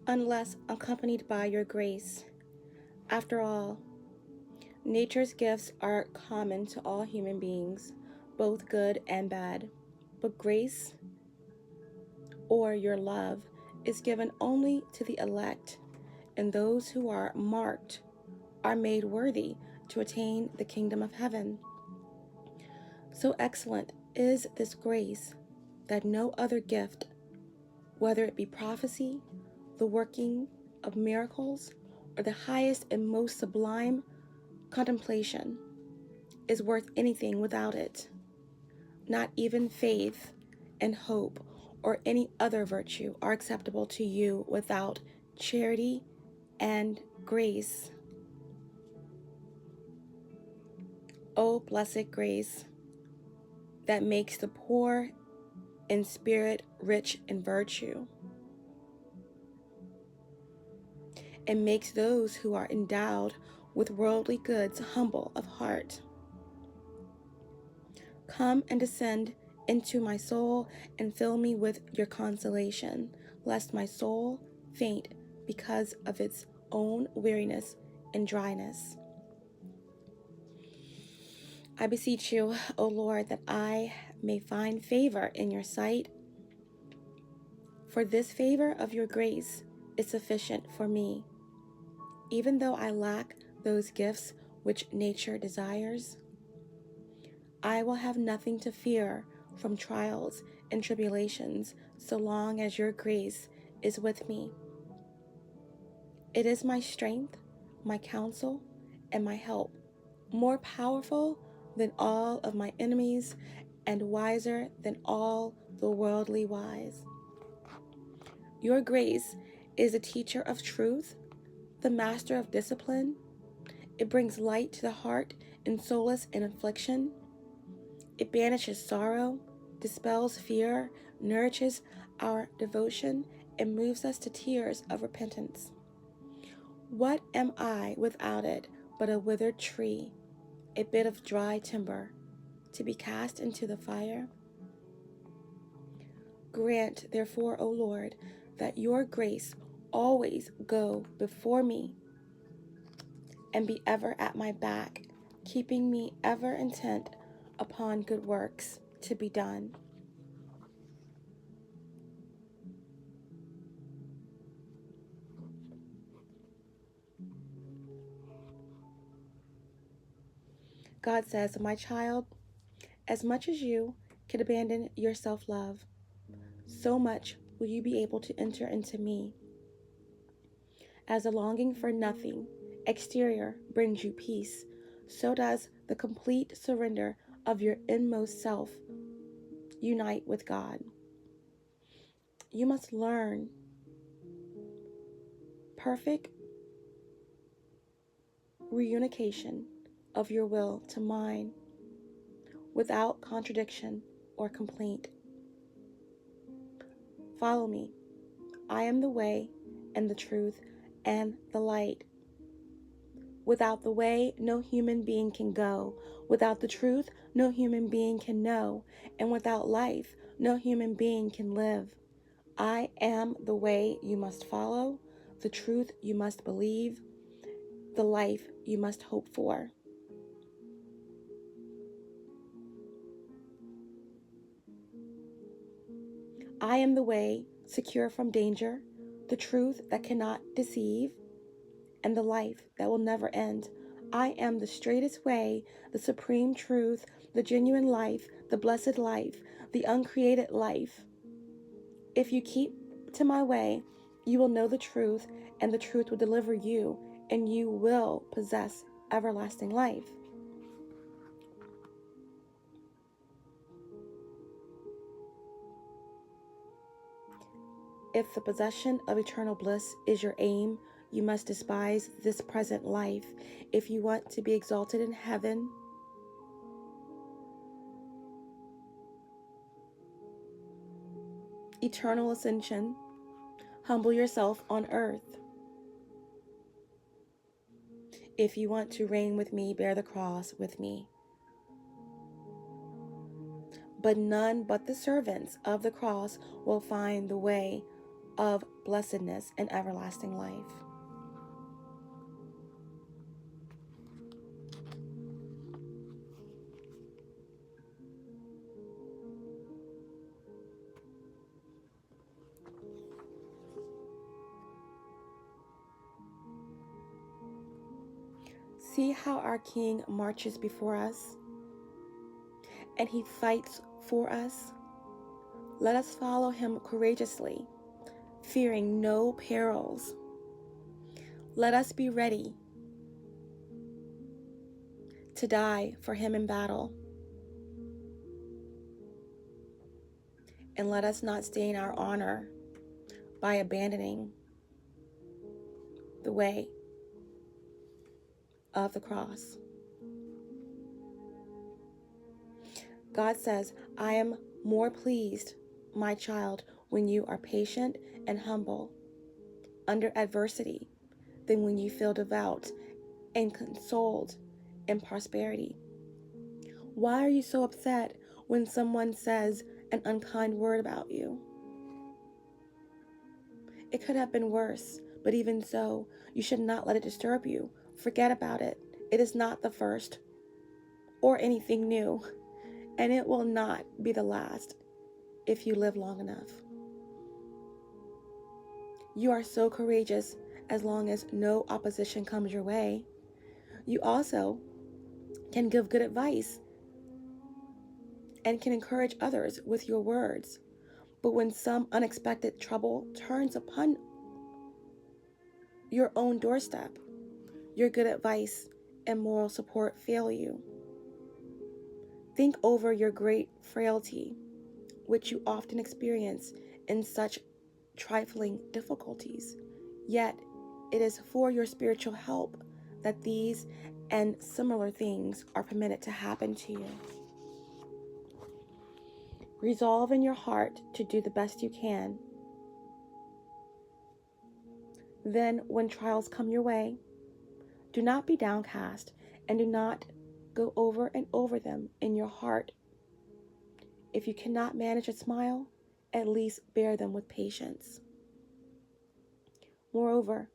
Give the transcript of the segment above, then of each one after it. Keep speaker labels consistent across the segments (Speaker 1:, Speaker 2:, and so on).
Speaker 1: unless accompanied by your grace. After all, nature's gifts are common to all human beings, both good and bad. But grace, or your love, is given only to the elect, and those who are marked are made worthy to attain the kingdom of heaven. So excellent is this grace that no other gift, whether it be prophecy, the working of miracles, or the highest and most sublime contemplation, is worth anything without it. Not even faith and hope or any other virtue are acceptable to you without charity and grace. O blessed grace that makes the poor in spirit rich in virtue, and makes those who are endowed with worldly goods humble of heart. Come and descend into my soul and fill me with your consolation, lest my soul faint because of its own weariness and dryness. I beseech you, O Lord, that I may find favor in your sight, for this favor of your grace is sufficient for me. Even though I lack those gifts which nature desires, I will have nothing to fear from trials and tribulations so long as your grace is with me. It is my strength, my counsel, and my help, more powerful than all of my enemies and wiser than all the worldly wise. Your grace is a teacher of truth, the master of discipline. It brings light to the heart and solace in affliction. It banishes sorrow, dispels fear, nourishes our devotion, and moves us to tears of repentance. What am I without it but a withered tree, a bit of dry timber, to be cast into the fire? Grant, therefore, O Lord, that your grace always go before me and be ever at my back, keeping me ever intent upon good works to be done. God says, my child, as much as you can abandon your self-love, so much will you be able to enter into me. As a longing for nothing exterior brings you peace, so does the complete surrender of your inmost self unite with God. You must learn perfect reunification of your will to mine without contradiction or complaint. Follow me. I am the way and the truth and the light. Without the way, no human being can go. Without the truth, no human being can know. And without life, no human being can live. I am the way you must follow, the truth you must believe, the life you must hope for. I am the way secure from danger, the truth that cannot deceive, and the life that will never end. I am the straightest way, the supreme truth, the genuine life, the blessed life, the uncreated life. If you keep to my way, you will know the truth, and the truth will deliver you, and you will possess everlasting life. If the possession of eternal bliss is your aim, you must despise this present life. If you want to be exalted in heaven, eternal ascension, humble yourself on earth. If you want to reign with me, bear the cross with me. But none but the servants of the cross will find the way of blessedness and everlasting life. See how our King marches before us, and he fights for us. Let us follow him courageously, fearing no perils. Let us be ready to die for him in battle. And let us not stain our honor by abandoning the way of the cross. God says, I am more pleased, my child, when you are patient and humble under adversity than when you feel devout and consoled in prosperity. Why are you so upset when someone says an unkind word about you? It could have been worse, but even so, you should not let it disturb you. Forget about it. It is not the first or anything new, and it will not be the last if you live long enough. You are so courageous as long as no opposition comes your way. You also can give good advice and can encourage others with your words. But when some unexpected trouble turns upon your own doorstep, your good advice and moral support fail you. Think over your great frailty, which you often experience in such trifling difficulties. Yet, it is for your spiritual help that these and similar things are permitted to happen to you. Resolve in your heart to do the best you can. Then, when trials come your way, do not be downcast and do not go over and over them in your heart. If you cannot manage a smile, at least bear them with patience. Moreover,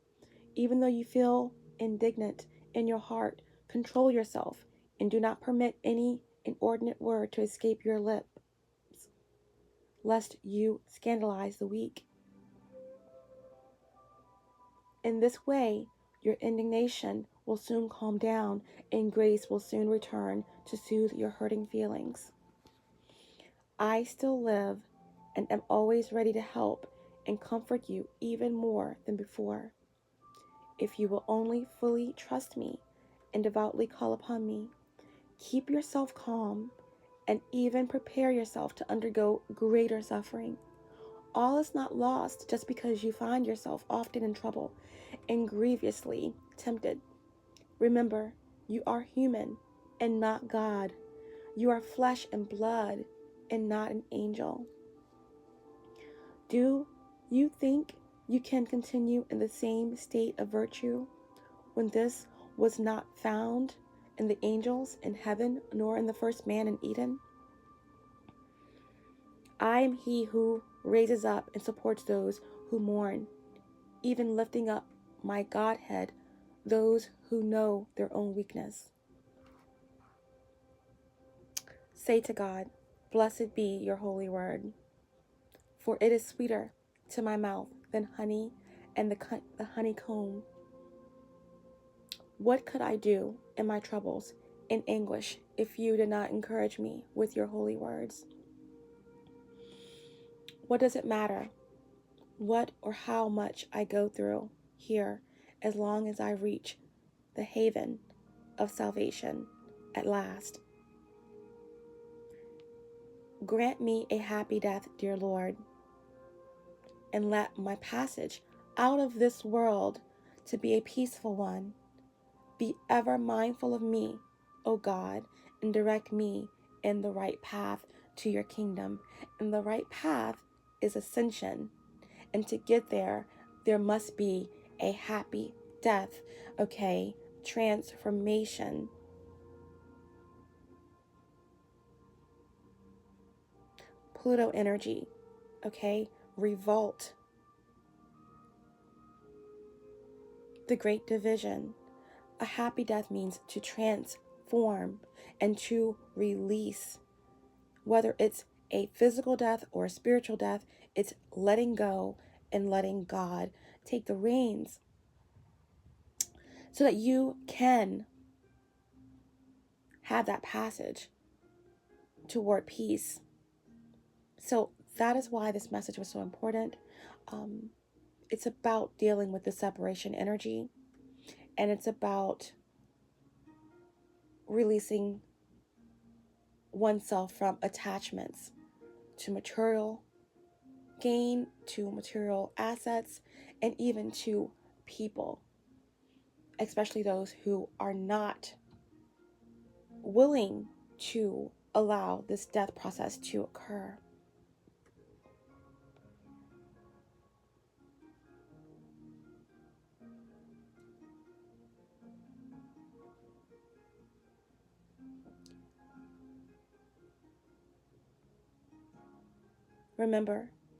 Speaker 1: even though you feel indignant in your heart, control yourself and do not permit any inordinate word to escape your lips, lest you scandalize the weak. In this way, your indignation will soon calm down and grace will soon return to soothe your hurting feelings. I still live and am always ready to help and comfort you even more than before. If you will only fully trust me and devoutly call upon me, keep yourself calm and even prepare yourself to undergo greater suffering. All is not lost just because you find yourself often in trouble and grievously tempted. Remember, you are human and not God. You are flesh and blood and not an angel. Do you think you can continue in the same state of virtue when this was not found in the angels in heaven nor in the first man in Eden? I am he who raises up and supports those who mourn, even lifting up my Godhead, those who know their own weakness. Say to God, blessed be your holy word, for it is sweeter to my mouth than honey and the honeycomb. What could I do in my troubles, in anguish, if you did not encourage me with your holy words? What does it matter what or how much I go through here, as long as I reach the haven of salvation at last? Grant me a happy death, dear Lord, and let my passage out of this world to be a peaceful one. Be ever mindful of me, O God, and direct me in the right path to your kingdom. And the right path is ascension. And to get there, there must be a happy death, okay? Transformation. Pluto energy, okay? Revolt. the great division. A happy death means to transform and to release. Whether it's a physical death or a spiritual death, it's letting go and letting God take the reins so that you can have that passage toward peace. So that is why this message was so important. It's about dealing with the separation energy, and it's about releasing oneself from attachments to material gain, to material assets, and even to people, especially those who are not willing to allow this death process to occur. Remember,